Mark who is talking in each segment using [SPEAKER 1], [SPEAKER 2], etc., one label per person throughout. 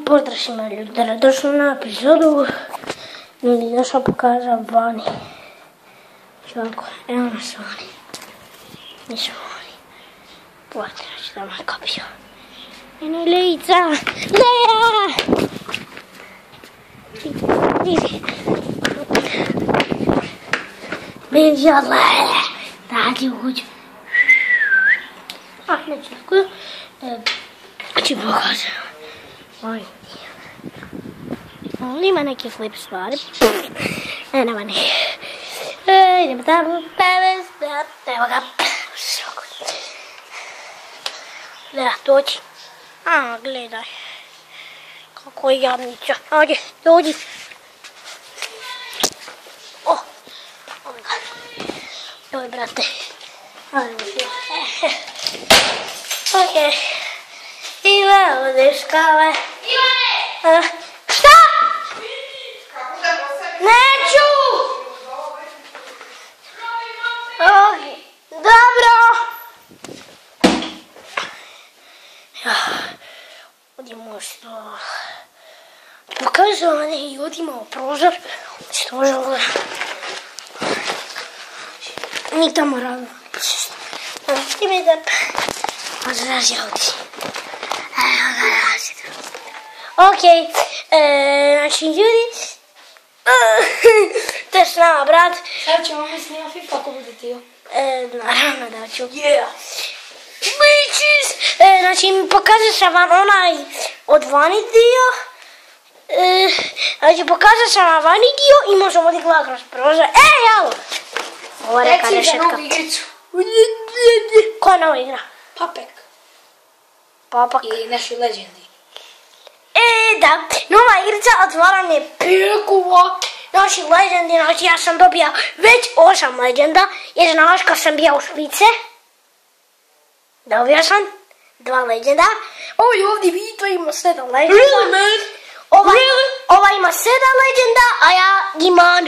[SPEAKER 1] Pozdrav svima ljudi, došli na epizodu. Ljudi, došla pokazam vani. Čovako, evo nas vani. Mi smo vani. Pogledajte, znači da me kapio. Eno je Lejica! Leja! Beđa Leja! Dati u kuću. Neću tako. Ću pokazam. On ima neke flip stvari. Nema ne. Idemo tamo. Evo ga. Da, dođi. Gledaj. Kako je jadnica. Ajde, dođi. Oh my god. Joj, brate. Ajde, okej. Iva, odeš kave. Ivane! Šta? Neću! Dobro! Odimo što... Pokažu oni ljudima u prozor. Što žele. Nik tamo rado. Ideme da... Odrazio ovdje. Okej, znači ljudi, to je s nama brat.
[SPEAKER 2] Sad ćemo mi snima FIFA ako bude tio.
[SPEAKER 1] Naravno da ću.
[SPEAKER 2] Yeah!
[SPEAKER 1] Bitches! Znači pokazat sam vam onaj od vani dio. Znači pokazat sam vam vani dio i možemo odi gledati kroz prozor. Jalo! Ovo je neka rešetka.
[SPEAKER 2] Reci za novu igricu.
[SPEAKER 1] Ko je nova igra?
[SPEAKER 2] Papek.
[SPEAKER 1] Papak.
[SPEAKER 2] I naši legendi.
[SPEAKER 1] Da, nova igrica otvaranje pekova. Naši legendi, znači ja sam dobija već 8 legenda. Jer znaš kad sam bija u špice. Dobio sam 2 legenda. Ovdje Vito ima 7 legenda.
[SPEAKER 2] Really, man?
[SPEAKER 1] Ova ima 7 legenda, a ja imam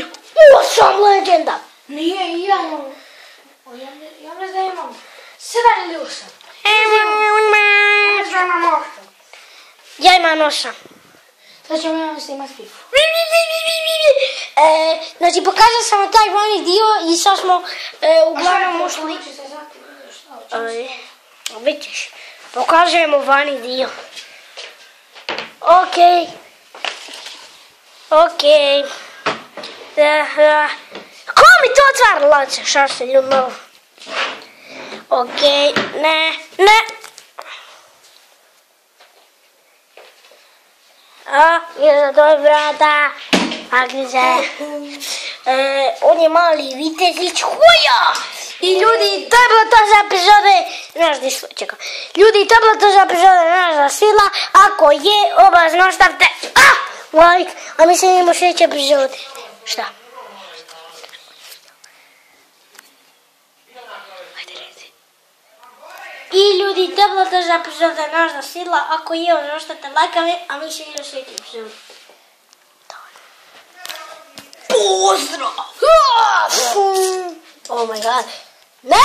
[SPEAKER 1] 8 legenda.
[SPEAKER 2] Nije, i ja imam. Ja ne znam imam 7 ili 8. Ja znam imam 8.
[SPEAKER 1] Ja imam 8.
[SPEAKER 2] Sad ćemo imam snimat FIFA.
[SPEAKER 1] Znači pokazao sam vam taj vani dio i sad smo uglavnom ušli. Vidiš, pokažemo vani dio. Okej. Ko mi to otvara lace? Šta se ljubilo? Okej, ne. Iza tog vrata. Agrize. On je mali vitezić huja. I ljudi, to je bilo to za epizode. Znaš gdje što čekam. Ljudi, to je bilo to za epizode naša sila. Ako je, obavezno ostavite like. A mi se vidimo u sljedećoj epizodi. Šta? Ajde reci. I ljudi, to je bilo to za epizode naša sila. Ako je, obavezno ostavite like. A mi se vidimo u sljedećoj epizodi.
[SPEAKER 2] Pozdrav!
[SPEAKER 1] Oh my god. Ne!